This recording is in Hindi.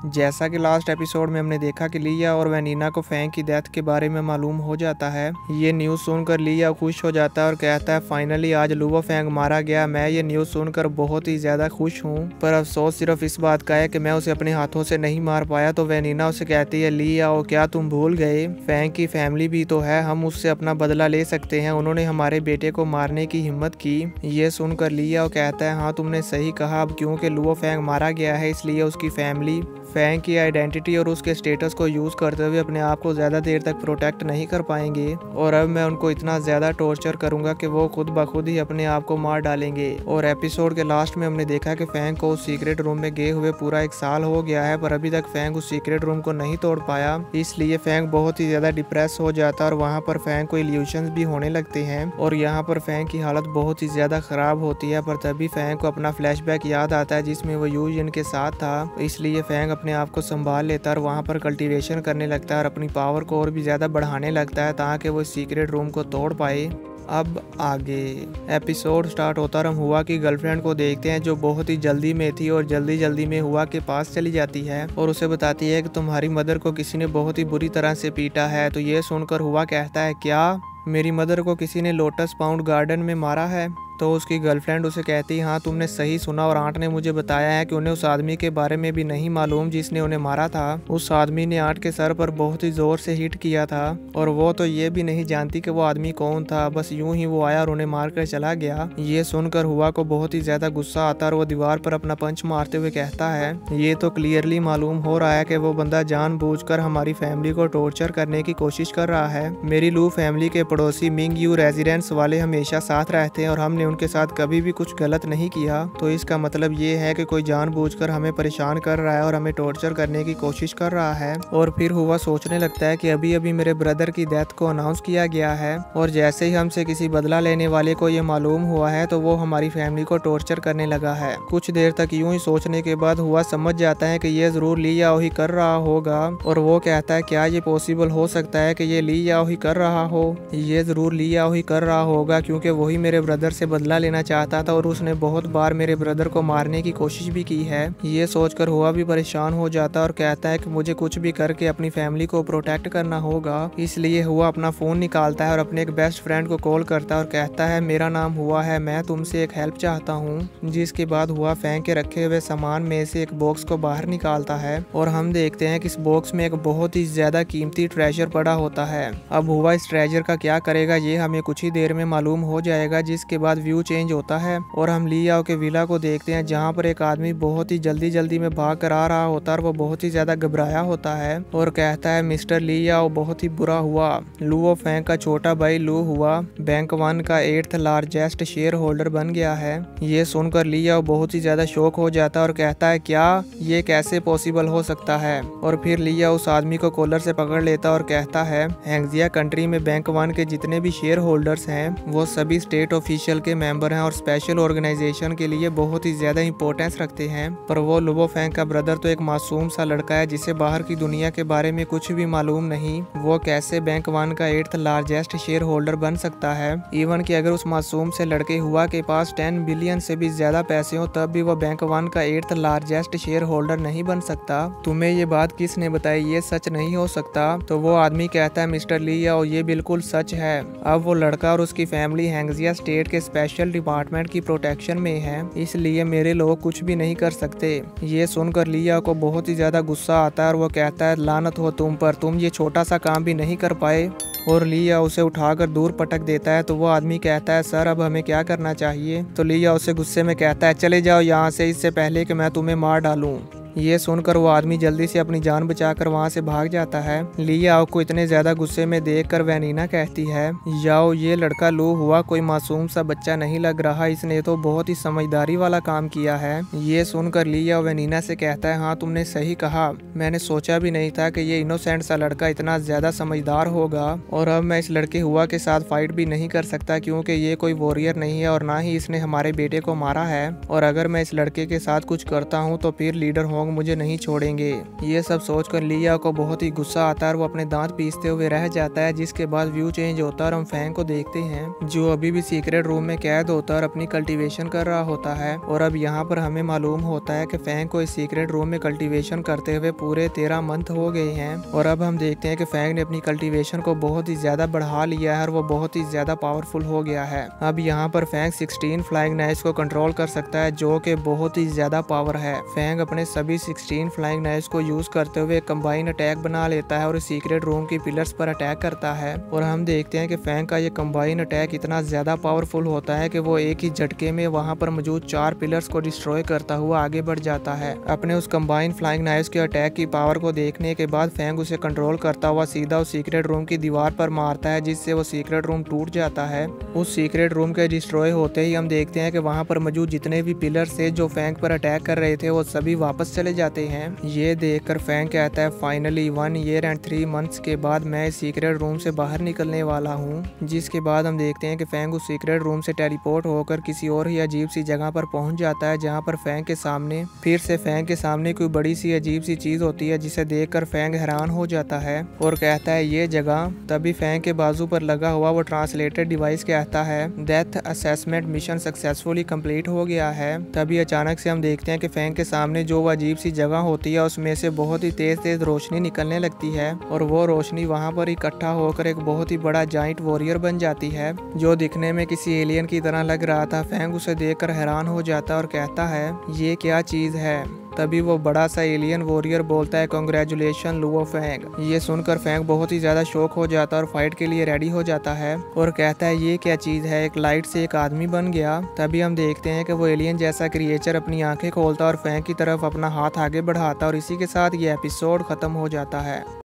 जैसा कि लास्ट एपिसोड में हमने देखा कि लिया और वैनिना को फैंग की डेथ के बारे में मालूम हो जाता है। ये न्यूज़ सुनकर लिया खुश हो जाता है और कहता है फाइनली आज लुओ फैंग मारा गया। मैं ये न्यूज़ सुनकर बहुत ही ज़्यादा खुश हूँ, पर अफसोस सिर्फ इस बात का है कि मैं उसे अपने हाथों से नहीं मार पाया। तो वैनिना उसे कहती है लिया ओ क्या तुम भूल गए, फैंग की फैमिली भी तो है, हम उससे अपना बदला ले सकते हैं। उन्होंने हमारे बेटे को मारने की हिम्मत की। ये सुनकर लिया कहता है हाँ तुमने सही कहा, अब क्योंकि लुओ फैंग मारा गया है इसलिए उसकी फैमिली फैंग की आइडेंटिटी और उसके स्टेटस को यूज़ करते हुए अपने आप को ज़्यादा देर तक प्रोटेक्ट नहीं कर पाएंगे, और अब मैं उनको इतना ज़्यादा टॉर्चर करूंगा कि वो खुद ब खुद ही अपने आप को मार डालेंगे। और एपिसोड के लास्ट में हमने देखा कि फैंग को उस सीक्रेट रूम में गए हुए पूरा 1 साल हो गया है, पर अभी तक फैंग उस सीक्रेट रूम को नहीं तोड़ पाया। इसलिए फैंग बहुत ही ज़्यादा डिप्रेस हो जाता है और वहाँ पर फैंग को इल्यूशंस भी होने लगते हैं और यहाँ पर फैंग की हालत बहुत ही ज़्यादा ख़राब होती है। पर तभी फैंग को अपना फ्लैशबैक याद आता है जिसमें वो यूजिन के साथ था। इसलिए फैंग अपने आप को संभाल लेता है और वहाँ पर कल्टीवेशन करने लगता है और अपनी पावर को और भी ज़्यादा बढ़ाने लगता है ताकि वो सीक्रेट रूम को तोड़ पाए। अब आगे एपिसोड स्टार्ट होता और हम हुआ की गर्लफ्रेंड को देखते हैं जो बहुत ही जल्दी में थी और जल्दी जल्दी में हुआ के पास चली जाती है और उसे बताती है कि तुम्हारी मदर को किसी ने बहुत ही बुरी तरह से पीटा है। तो ये सुनकर हुआ कहता है क्या मेरी मदर को किसी ने लोटस पाउंड गार्डन में मारा है? तो उसकी गर्लफ्रेंड उसे कहती हाँ तुमने सही सुना, और आंट ने मुझे बताया है कि उन्हें उस आदमी के बारे में भी नहीं मालूम जिसने उन्हें मारा था। उस आदमी ने आंट के सर पर बहुत ही जोर से हिट किया था और वो तो ये भी नहीं जानती कि वो आदमी कौन था, बस यूं ही वो आया और उन्हें मार कर चला गया। ये सुनकर हुआ को बहुत ही ज्यादा गुस्सा आता है और वो दीवार पर अपना पंच मारते हुए कहता है ये तो क्लियरली मालूम हो रहा है कि वो बंदा जानबूझकर हमारी फैमिली को टॉर्चर करने की कोशिश कर रहा है। मेरी लू फैमिली के पड़ोसी मिंग यू रेजिडेंट्स वाले हमेशा साथ रहते हैं और हमने उनके साथ कभी भी कुछ गलत नहीं किया, तो इसका मतलब ये है कि कोई जानबूझकर हमें परेशान कर रहा है और हमें टॉर्चर करने की कोशिश कर रहा है। और फिर हुआ सोचने लगता है कि अभी अभी मेरे ब्रदर की डेथ को अनाउंस किया गया है और जैसे ही हमसे किसी बदला लेने वाले को ये मालूम हुआ है तो वो हमारी फैमिली को टॉर्चर करने लगा है। कुछ देर तक यूं ही सोचने के बाद हुआ समझ जाता है कि ये जरूर ली याओ ही कर रहा होगा और वो कहता है क्या ये पॉसिबल हो सकता है कि ये ली याओ ही कर रहा हो? ये जरूर ली याओ ही कर रहा होगा क्योंकि वही मेरे ब्रदर से बदला लेना चाहता था और उसने बहुत बार मेरे ब्रदर को मारने की कोशिश भी की है। ये सोचकर हुआ भी परेशान हो जाता है और कहता है कि मुझे कुछ भी करके अपनी फैमिली को प्रोटेक्ट करना होगा। इसलिए हुआ अपना फोन निकालता है और अपने एक बेस्ट फ्रेंड को कॉल करता है और कहता है मेरा नाम हुआ है, मैं तुमसे एक हेल्प चाहता हूँ। जिसके बाद हुआ फेंक के रखे हुए सामान में से एक बॉक्स को बाहर निकालता है और हम देखते हैं कि इस बॉक्स में एक बहुत ही ज्यादा कीमती ट्रेजर पड़ा होता है। अब हुआ इस ट्रेजर का क्या करेगा ये हमें कुछ ही देर में मालूम हो जाएगा। जिसके बाद व्यू चेंज होता है और हम ली याओ के विला को देखते हैं जहाँ पर एक आदमी बहुत ही जल्दी में भाग कर आ रहा होता है और वो बहुत ही ज्यादा घबराया होता है और कहता है मिस्टर ली याओ बहुत ही बुरा हुआ, लुओ फैंग का छोटा भाई लू हुआ बैंक 1 का 8th लार्जेस्ट शेयर होल्डर बन गया है। ये सुनकर ली याओ बहुत ही ज्यादा शॉक हो जाता है और कहता है क्या ये कैसे पॉसिबल हो सकता है? और फिर ली याओ उस आदमी को कॉलर से पकड़ लेता और कहता है हैंगजिया कंट्री में बैंक 1 के जितने भी शेयर होल्डर्स हैं वो सभी स्टेट ऑफिशियल के मेंबर हैं और स्पेशल ऑर्गेनाइजेशन के लिए बहुत ही ज्यादा इंपॉर्टेंस रखते हैं। पर वो लुओ फैंग का ब्रदर तो एक मासूम सा लड़का है जिसे बाहर की दुनिया के बारे में कुछ भी मालूम नहीं। वो कैसे बैंक 1 का 8th लार्जेस्ट शेयर होल्डर बन सकता है? इवन कि अगर उस मासूम से लड़के हुआ के पास 10 बिलियन से भी ज्यादा पैसे हो तब भी वो बैंक 1 का 8th लार्जेस्ट शेयर होल्डर नहीं बन सकता। तुम्हें ये बात किसने बताई? ये सच नहीं हो सकता। तो वो आदमी कहता है मिस्टर ली याओ ये बिल्कुल सच है। अब वो लड़का और उसकी फैमिली हैंगजिया स्टेट के स्पेशल डिपार्टमेंट की प्रोटेक्शन में है, इसलिए मेरे लोग कुछ भी नहीं कर सकते। ये सुनकर ली याओ को बहुत ही ज्यादा गुस्सा आता है और वो कहता है लानत हो तुम पर, तुम ये छोटा सा काम भी नहीं कर पाए। और ली याओ उसे उठाकर दूर पटक देता है। तो वो आदमी कहता है सर अब हमें क्या करना चाहिए? तो ली याओ उसे गुस्से में कहता है चले जाओ यहाँ से इससे पहले कि मैं तुम्हें मार डालूं। ये सुनकर वो आदमी जल्दी से अपनी जान बचाकर वहाँ से भाग जाता है। ली याओ को इतने ज्यादा गुस्से में देखकर वैनिना कहती है याओ ये लड़का लू हुआ कोई मासूम सा बच्चा नहीं लग रहा, इसने तो बहुत ही समझदारी वाला काम किया है। ये सुनकर ली याओ वैनिना से कहता है हाँ तुमने सही कहा, मैंने सोचा भी नहीं था कि ये इनोसेंट सा लड़का इतना ज्यादा समझदार होगा। और अब मैं इस लड़के हुआ के साथ फाइट भी नहीं कर सकता क्योंकि ये कोई वॉरियर नहीं है और ना ही इसने हमारे बेटे को मारा है। और अगर मैं इस लड़के के साथ कुछ करता हूँ तो फिर लीडर होंग मुझे नहीं छोड़ेंगे। ये सब सोचकर लिया को बहुत ही गुस्सा आता है और वो अपने दांत पीसते हुए रह जाता है, जिसके बाद व्यू चेंज होता है और हम फैंग को देखते हैं जो अभी भी सीक्रेट रूम में कैद होता है और अपनी कल्टीवेशन कर रहा होता है। और अब यहाँ पर हमें मालूम होता है कि फैंग को इस सीक्रेट रूम में कल्टीवेशन करते हुए पूरे 13 मंथ हो गए हैं। और अब हम देखते हैं कि फैंग ने अपनी कल्टीवेशन को बहुत ही ज्यादा बढ़ा लिया है और वो बहुत ही ज्यादा पावरफुल हो गया है। अब यहाँ पर फैंग 16 फ्लाइंग नाइफ्स को कंट्रोल कर सकता है, जो कि बहुत ही ज्यादा पावर है। फैंग अपने सभी 16 फ्लाइंग नाइफ्स को यूज करते हुए कंबाइन अटैक बना लेता है और सीक्रेट रूम की पिलर्स पर अटैक करता है। और हम देखते हैं कि फैंग का ये कंबाइन अटैक इतना ज्यादा पावरफुल होता है कि वो एक ही झटके में वहां पर मौजूद 4 पिलर्स को डिस्ट्रॉय करता हुआ आगे बढ़ जाता है। अपने उस कंबाइन फ्लाइंग नाइफ्स के अटैक की पावर को देखने के बाद फैंग उसे कंट्रोल करता हुआ सीधा उस सीक्रेट रूम की दीवार पर मारता है, जिससे वो सीक्रेट रूम टूट जाता है। उस सीक्रेट रूम के डिस्ट्रॉय होते ही हम देखते हैं कि वहां पर मौजूद जितने भी पिलर्स थे जो फैंग पर अटैक कर रहे थे वो सभी वापस चले जाते हैं। ये देखकर फैंग कहता है फाइनली 1 ईयर एंड 3 मंथ्स के बाद मैं इस सीक्रेट रूम से बाहर निकलने वाला हूँ। जिसके बाद हम देखते हैं कि फैंग उस सीक्रेट रूम से टेलीपोर्ट होकर किसी और ही अजीब सी जगह पर पहुंच जाता है, जहाँ पर फैंग के सामने फैंग के सामने कोई बड़ी सी अजीब सी चीज होती है, जिसे देखकर फैंग हैरान हो जाता है और कहता है ये जगह। तभी फैंग के बाजू पर लगा हुआ वो ट्रांसलेटेड डिवाइस कहता है death assessment mission successfully complete हो गया है। तभी अचानक से हम देखते हैं कि फैंग के सामने जो अजीब सी जगह होती है उसमें से बहुत ही तेज तेज रोशनी निकलने लगती है और वो रोशनी वहां पर इकट्ठा होकर एक बहुत ही बड़ा जाइंट वॉरियर बन जाती है, जो दिखने में किसी एलियन की तरह लग रहा था। फैंग उसे देखकर हैरान हो जाता है और कहता है ये क्या चीज है। तभी वो बड़ा सा एलियन वॉरियर बोलता है कांग्रेचुलेशन लुओ फैंग। ये सुनकर फैंग बहुत ही ज्यादा शॉक हो जाता है और फाइट के लिए रेडी हो जाता है और कहता है ये क्या चीज है, एक लाइट से एक आदमी बन गया। तभी हम देखते हैं कि वो एलियन जैसा क्रिएचर अपनी आंखें खोलता और फैंग की तरफ अपना हाथ आगे बढ़ाता और इसी के साथ ये एपिसोड खत्म हो जाता है।